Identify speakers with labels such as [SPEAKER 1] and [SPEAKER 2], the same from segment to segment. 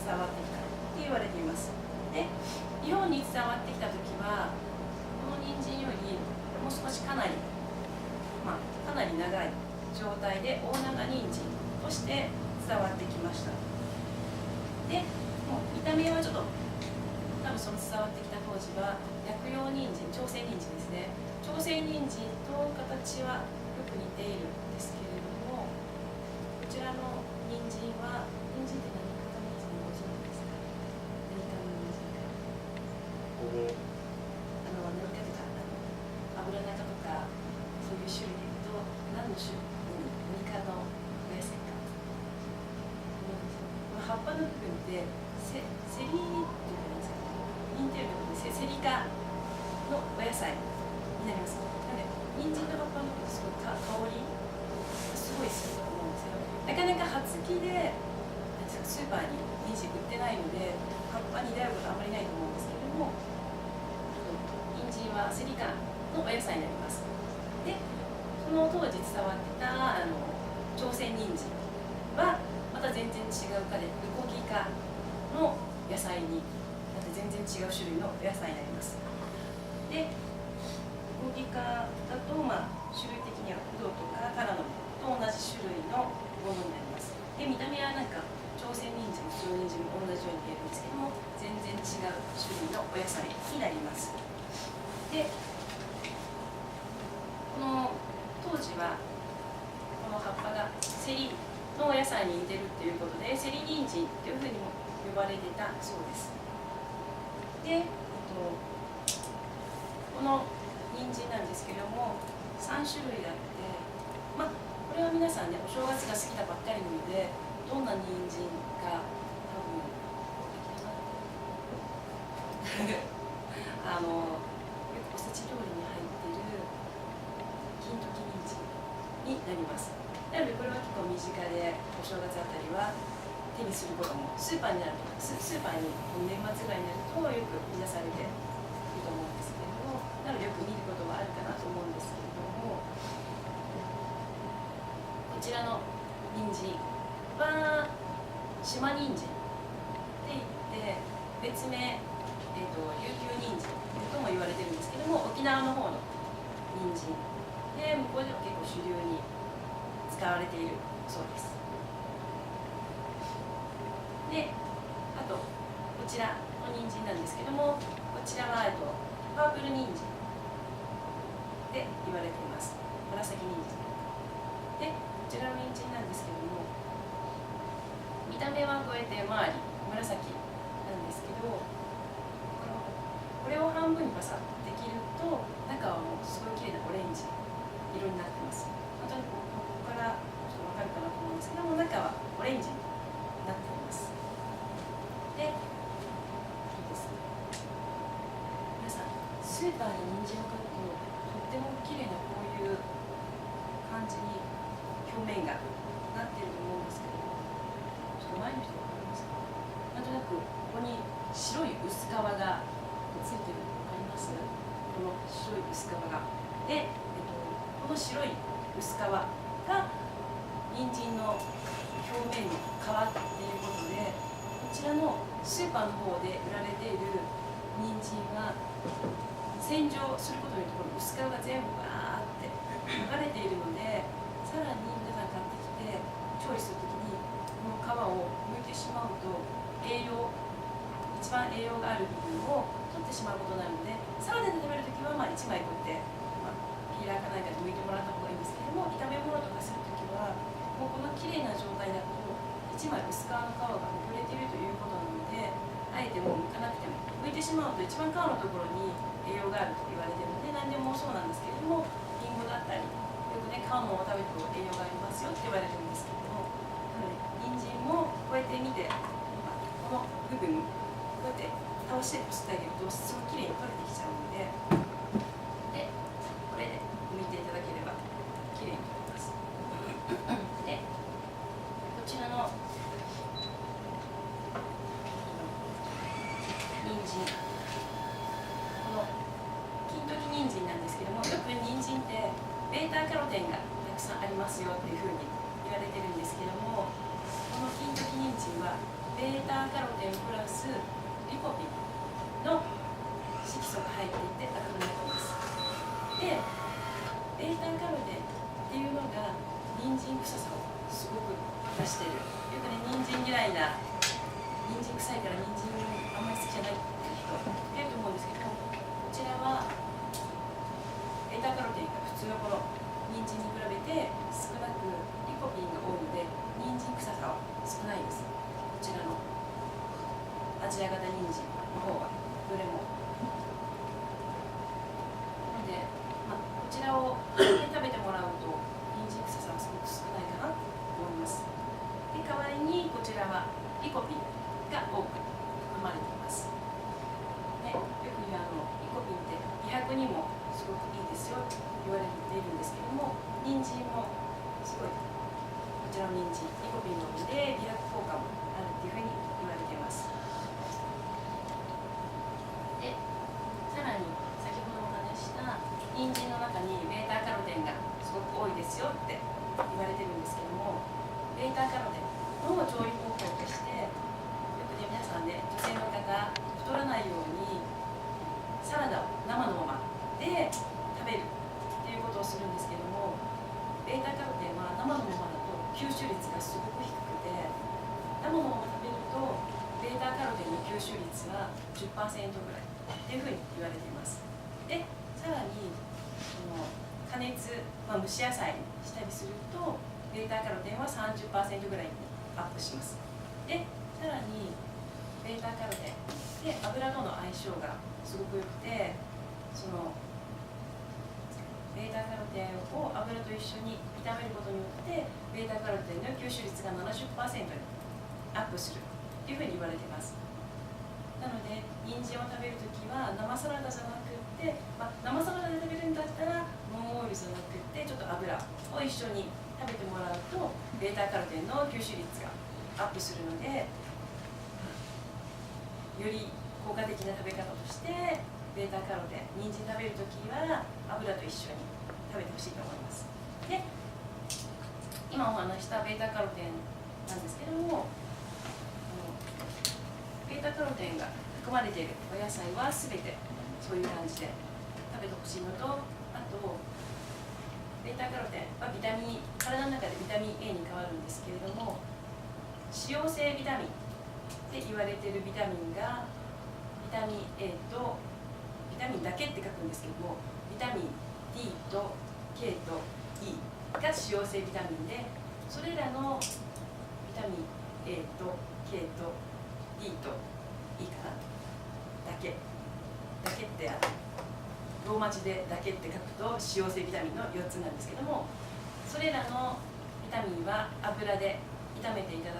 [SPEAKER 1] 伝わってきたって言われています。で、日本に伝わってきた時はこの人参よりもう少しかなり長い状態で大長人参として伝わってきました。で、もう見た目はちょっと多分その伝わってきた当時は薬用人参、朝鮮人参ですね。朝鮮人参と形はよく似ているんですけれども、こちらの人参は、人参って何科の人参ご存知ですか？何科の人参か。何科とか油中とかそういう種類でいうと何の種類、何科のお野菜か。葉っぱの部分ってセリっていうかなんですか、認定の部分でセリ科のお野菜になります。なので人参の葉っぱの部分すごい香りがすごいすると思うんですよ。なかなか葉付きでスーパーに人参売ってないので葉っぱに出会うことはあまりないと思うんですけれども、人参はセリ科のお野菜になります。で、その当時伝わってた朝鮮人参はまた全然違う科でウコギ科の野菜になって全然違う種類のお野菜になります。で、ウコギ科だと、種類的にはウドとかタラノと同じ種類のものになります。で、見た目はなんか朝鮮人参、普通の人参も同じように見えるんですけども、全然違う種類のお野菜になります。で、この当時はこの葉っぱがセリのお野菜に似てるっていうことでセリ人参っていうふうにも呼ばれてたそうです。で、この人参なんですけれども3種類あって、これは皆さんねお正月が過ぎたばっかりなのでどんな人参か多分よくおせち料理に入っている金時人参になります。なのでこれは結構身近でお正月あたりは手にすることもスーパーになるとスーパーに年末ぐらいになるとよく見出されていると思うんですけれども、なのでよく見ることはあるかなと思うんですけれども、こちらの人参は島人参っていって別名、琉球人参とも言われてるんですけども、沖縄の方の人参で向こうでは結構主流に使われているそうです。で、あとこちらの人参なんですけども、こちらはパープル人参で言われています。紫人参で、こちらの人参なんですけども、見た目はこうやって周り紫なんですけど、これを半分にパサッとできると中はもうすごい綺麗なオレンジ色になってます。本当にここからちょっと分かるかなと思うんですけども、中はオレンジになっています。で、いいですね。皆さんスーパーに人参を買うととっても綺麗なこういう感じに表面がなっていると思うんですけど、ちょっと前の人分かりますか？なんとなくここに白い薄皮がついてるの分かります？この白い薄皮が。で、この白い薄皮が人参の表面の皮っていうことで、こちらのスーパーの方で売られている人参は洗浄することによってこの薄皮が全部バーって剥がれているので、さらに皆さん買ってきて調理するときにこの皮を剥いてしまうと一番栄養がある部分を取ってしまうことになるので、サラダで食べるときは1枚こうやって、ピーラーか何かで剥いてもらった方がいいんですけれども、炒め物とかするときはもうこの綺麗な状態だと1枚薄皮の皮がむくれているということなので、あえてもう剥かなくても、剥いてしまうと一番皮のところに栄養があると言われているので、何でもそうなんですけれども、リンゴだったりよくね皮のまま食べると栄養がありますよって言われてるんですけれども、なので人参もこうやって見て、この部分こうやって倒してこすってあげるとすごくきれいに取れてきちゃうので、これで剥いていただければきれいに取れます。で、こちらの人参、この金時人参なんですけども、よく人参ってベータカロテンがたくさんありますよっていうふうに言われてるんですけども、この金時人参はベータカロテンプラスリコピンの色素が入っていて赤くなっています。で、ベータカロテンっていうのが人参臭さをすごく出してる。よくね、人参嫌いな、人参臭いから人参あんまり好きじゃないっていう人いると思うんですけど、こちらはベータカロテンが普通のこの人参に比べて少なくリコピンが多いので人参臭さは少ないです。こちらのアジア型人参の方がどれも。なので、こちらを食べてもらうと人参臭さはすごく少ないかなと思います。で、代わりにこちらはリコピンが多く含まれています。で、よく言うリコピンって美白にもすごくいいですよと言われているんですけども、人参もすごい、こちらの人参リコピンのみで美白効果もあるっていうふうに言われています。で、さらに先ほどお話した人参の中にベータカロテンがすごく多いですよって言われてるんですけども、ベータカロテンの調理方法として、よくね、皆さんね、女性の方太らないようにサラダを生のままで食べるっていうことをするんですけども、ベータカロテンは生のままだと吸収率がすごく低くて、生のまま食べるとベータカロテンの吸収率は 10% ぐらいっていうふうに言われています。で、さらに加熱、蒸し野菜にしたりするとベータカロテンは 30% ぐらいにアップします。で、さらにベータカロテンで油との相性がすごく良くて、そのベータカロテンを油と一緒に炒めることによってベータカロテンの吸収率が 70% にアップするというふうに言われています。なので、人参を食べるときは生サラダじゃなくって、生サラダで食べるんだったらノンオイルじゃなくってちょっと油を一緒に食べてもらうとベータカロテンの吸収率がアップするので、より効果的な食べ方としてベータカロテン、人参食べるときは油と一緒に食べてほしいと思います。で、今お話したベータカロテンなんですけども、ベータカロテンが含まれているお野菜は全てそういう感じで食べてほしいのと、あとベータカロテンは体の中でビタミン A に変わるんですけれども、脂溶性ビタミンって言われているビタミンがビタミン A とビタミンだけって書くんですけども、ビタミン D と K と E が脂溶性ビタミンで、それらのビタミン A と K と E と E かなだけってローマ字でだけって書くと脂溶性ビタミンの4つなんですけども、それらのビタミンは油で炒めていただ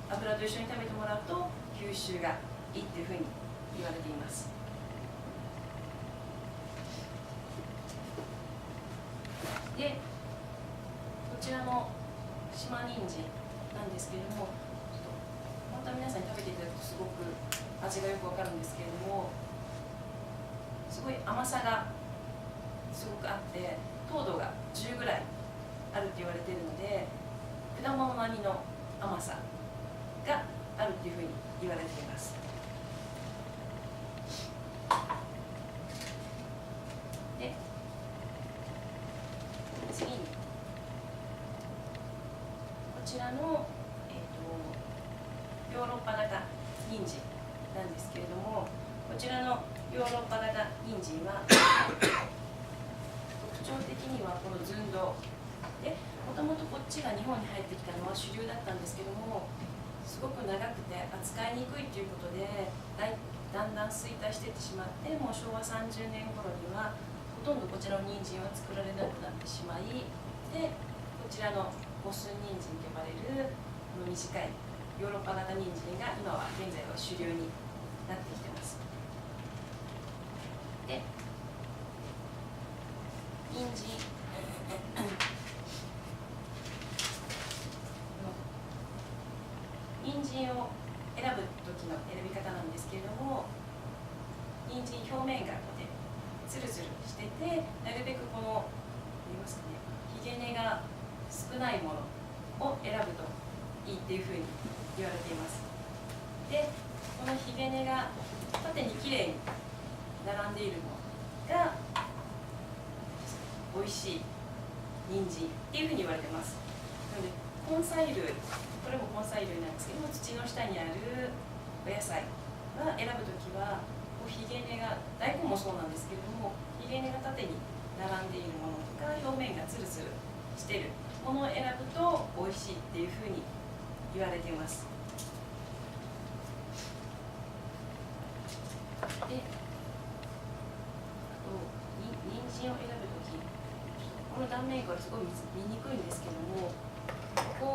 [SPEAKER 1] く、油と一緒に食べてもらうと吸収がいいっていうふうに言われています。で、こちらの島人参なんですけれども、本当は皆さんに食べていただくとすごく味がよくわかるんですけれども、すごい甘さがすごくあって糖度が10ぐらいあるって言われているので、果物並みの甘さがあるっていうふうに言われています。で、次にこちらの、ヨーロッパ型人参なんですけれども、こちらのヨーロッパ型人参は特徴的にはこの寸胴で、もともとこっちが日本に入ってきたのは主流だったんですけども、すごく長くて扱いにくいということでだんだん衰退していってしまって、もう昭和30年頃にはほとんどこちらの人参は作られなくなってしまい、でこちらの五寸人参と呼ばれる短いヨーロッパ型人参が今は現在は主流になってきています。で、人参人参を選ぶ時の選び方なんですけれども、人参表面がこうねツルツルしてて、なるべくこの見えますかね、ひげ根が少ないものを選ぶといいっていうふうに言われています。でこのひげ根が縦にきれいに並んでいるのが美味しい人参っていうふうに言われてます。なので根菜類、これも根菜類なんですけども、土の下にあるお野菜は選ぶときはひげ根が、大根もそうなんですけれども、ひげ根が縦に並んでいるものとか表面がツルツルしているものを選ぶと美味しいっていうふうに言われています。で、あと人参を選ぶとき、この断面からすごい見にくいんですけども、ここ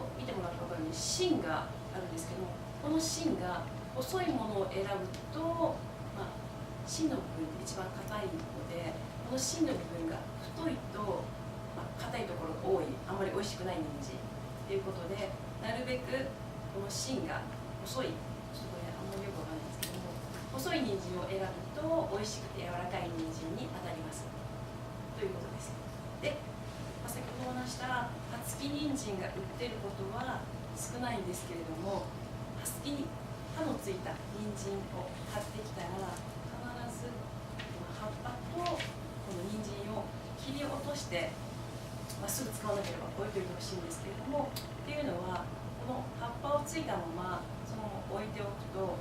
[SPEAKER 1] を見てもらったら分かるように芯があるんですけども、この芯が細いものを選ぶと、芯の部分が一番硬いので、この芯の部分が太いと、硬いところが多い、あんまり美味しくない人参ということで、なるべくこの芯が細い、ちょっとこれあんまりよくわかんないんですけども、細い人参を選ぶと美味しくて柔らかい人参に当たりますということです。で、先ほど話した葉付き人参が売ってることは少ないんですけれども、葉付きに葉のついた人参を買ってきたら、必ず葉っぱとこの人参を切り落として、すぐ使わなければ置いておいてほしいんですけれども、っていうのはこの葉っぱをついたままそのまま置いておくと、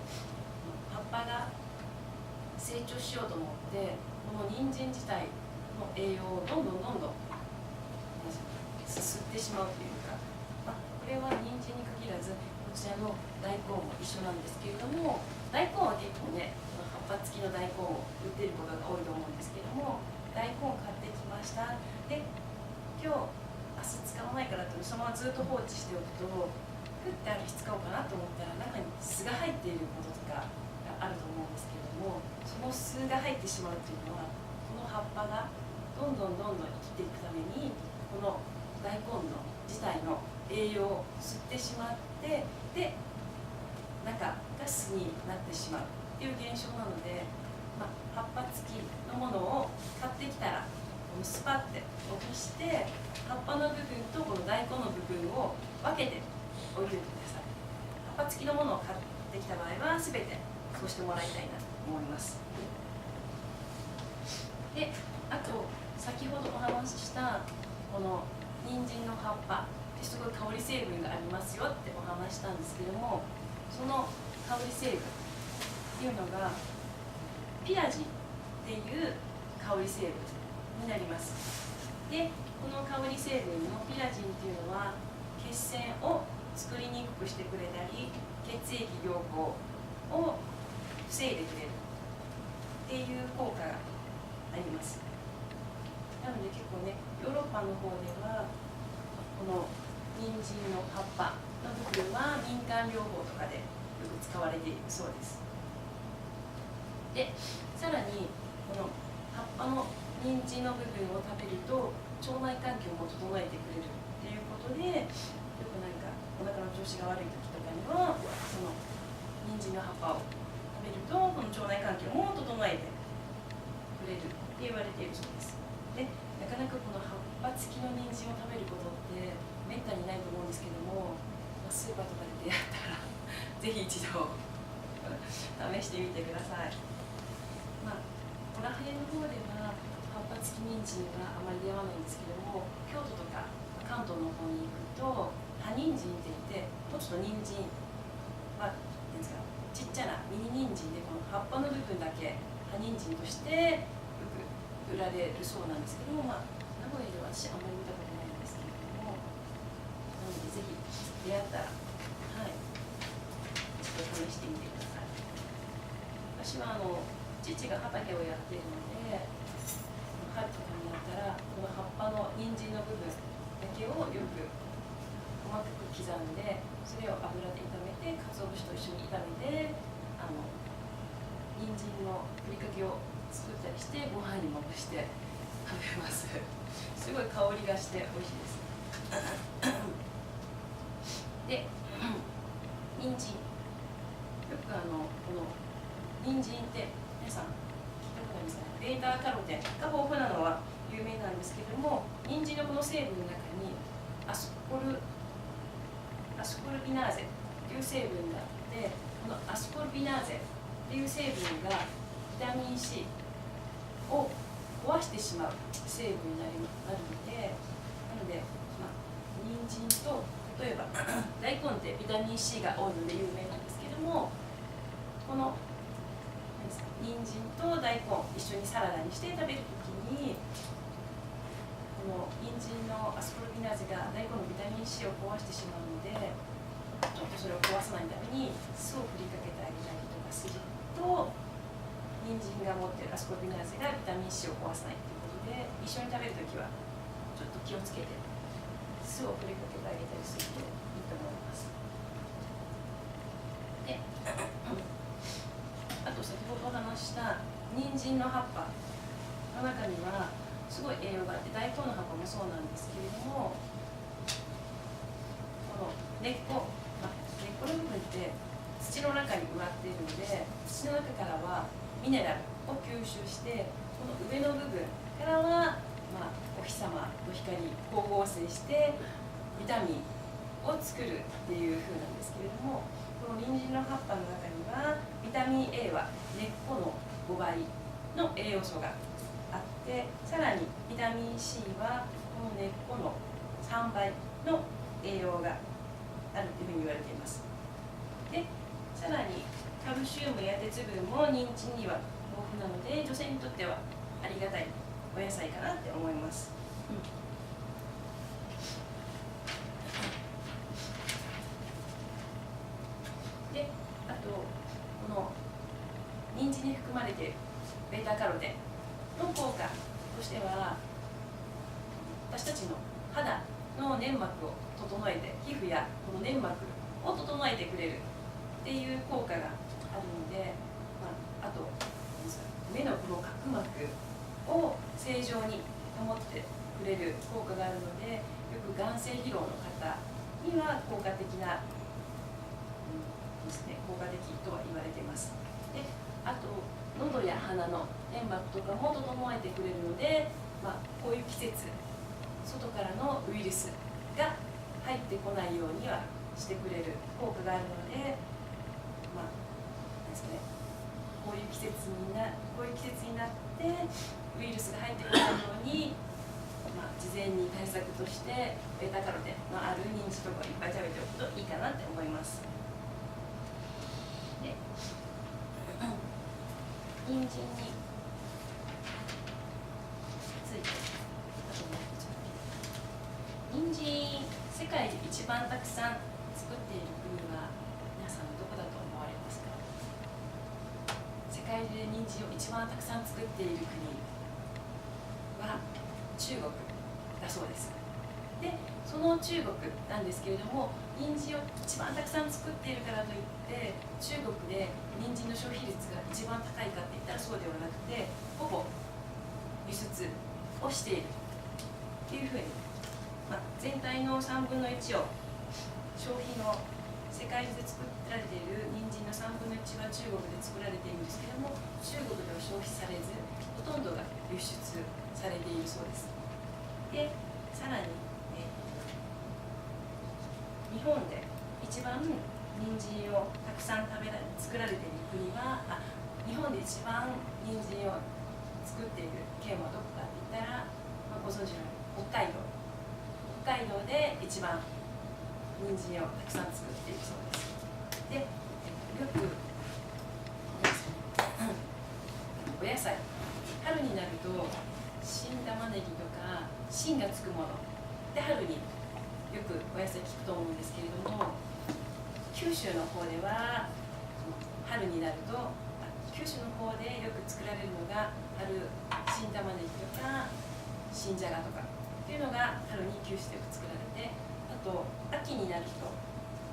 [SPEAKER 1] 葉っぱが成長しようと思ってこの人参自体の栄養をどんどんすすってしまうというか、これは人参に限らずこちらの大根も一緒なんですけれども、大根は結構ね、葉っぱ付きの大根を売ってることが多いと思うんですけれども、大根を買ってきました。で、今日明日使わないからってそのままずっと放置しておくと、ふってある日使おうかなと思ったら中に酢が入っていることとかがあると思うんですけれども、その酢が入ってしまうというのは、この葉っぱがどんどん生きていくためにこの大根の自体の栄養を吸ってしまって、で中が酢になってしまうっていう現象なので、葉っぱ付きのものを買ってきたらスパッて落として、葉っぱの部分とこの大根の部分を分けて置いておいてください。葉っぱ付きのものを買ってきた場合は全てそうしてもらいたいなと思います。で、あと先ほどお話ししたこの人参の葉っぱってすごい香り成分がありますよってお話したんですけども、その香り成分っていうのがピラジンっていう香り成分になります。で、この香り成分のピラジンっていうのは血栓を作りにくくしてくれたり、血液凝固を防いでくれるっていう効果があります。なので結構ね、ヨーロッパの方ではこの人参の葉っぱの部分は民間療法とかでよく使われているそうです。で、さらにこの葉っぱの人参の部分を食べると腸内環境も整えてくれるっていうことで、よくお腹の調子が悪い時とかにはその人参の葉っぱを食べるとこの腸内環境も整えてくれるって言われているそうです。で、なかなかこの葉っぱ付きの人参を食べることってめったにないと思うんですけども、スーパーとかで出会ったらぜひ一度試してみてください。ここら辺の方では葉っぱ付き人参はあまり出会わないんですけども、京都とか関東の方に行くと葉人参って言って、もうちょっと人参はなんですか、ちっちゃなミニ人参でこの葉っぱの部分だけ葉人参としてよく売られるそうなんですけども、名古屋では私あんまり見たことないんですけれども、なのでぜひ出会ったら、ちょっと試してみてください。私は父が畑をやっているので、春とかになったらこの葉っぱの人参の部分だけをよく細かく刻んで、それを油で炒めて鰹節と一緒に炒めて人参のふりかけを作ったりしてご飯にまぶして食べます。すごい香りがして美味しいです。で、人参よくこの人参って皆さん聞いたことありますかね。ベータカロテンが豊富なのは有名なんですけれども、人参のこの成分の中にアスコルビナーゼという成分があって、このルビナーゼっていう成分がビタミン C を壊してしまう成分になるので、人参と例えば大根ってビタミン C が多いので有名なんですけども、この人参と大根一緒にサラダにして食べるときに、この人参のアスコルビナーゼが大根のビタミン C を壊してしまうので、ちょっとそれを壊さないために酢を振りかけてあげたりとかすると、人参が持っているアスコルビナーゼがビタミン C を壊さないということで、一緒に食べるときはちょっと気をつけて酢を振りかけてあげたりするといいと思います。で、あと先ほど話した人参の葉っぱの中にはすごい栄養があって、大根の葉っぱもそうなんですけれども、この根っこの部分って土の中に埋まっているので、土の中からはミネラルを吸収して、この上の部分からは、お日様の光光合成してビタミンを作るっていう風なんですけれども、この人参の葉っぱの中にはビタミン A は根っこの5倍の栄養素があって、さらにビタミン C はこの根っこの3倍の栄養があるというふうに言われています。で、さらにカルシウムや鉄分も人参には豊富なので、女性にとってはありがたいお野菜かなって思います。で、あとこの人参に含まれているベータカロテンの効果としては、私たちの肌の粘膜を整えて、皮膚やこの粘膜を整えてくれるっていう効果があるので、あと目のこの角膜を正常に保ってくれる効果があるので、よく眼性疲労の方には効果的な、ですね、効果的とは言われています。で、あと喉や鼻の粘膜とかも整えてくれるので、こういう季節外からのウイルスが入ってこないようにはしてくれる効果があるので、ですね、こういう季節になってウイルスが入ってこないように、事前に対策としてベータカロテンのある人参とかをいっぱい食べておくといいかなって思います。で、人参について、人参世界で一番たくさん作っている国は皆さんどこだと思われますか？世界中で人参を一番たくさん作っている国は中国だそうです。で、その中国なんですけれども、人参を一番たくさん作っているからといって中国で人参の消費率が一番高いかっていったらそうではなくて、ほぼ輸出をしているっていうふうに、全体の3分の1を消費の世界中で作られている人参の3分の1は中国で作られているんですけれども、中国では消費されずほとんどが輸出されているそうです。で、さらに、日本で一番人参をたくさん作られている国は、日本で一番人参を作っている県はどこかって言ったら、ご存知の北海道で一番人参をたくさん作っているそうです。で、よくお野菜、春になると新玉ねぎとか芯がつくもので春によくお野菜聞くと思うんですけれども、九州の方では春になると九州の方でよく作られるのが春新玉ねぎとか新じゃがとかっていうのが春に九州でよく作られて、あと秋になると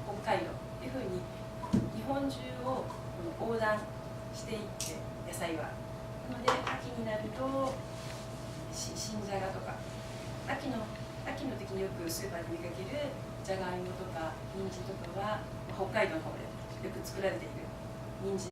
[SPEAKER 1] 北海道っていうふうに日本中を横断していって野菜はなので、秋になると新じゃがとか秋の時によくスーパーで見かけるじゃがいもとか人参とかは北海道の方でよく作られている人参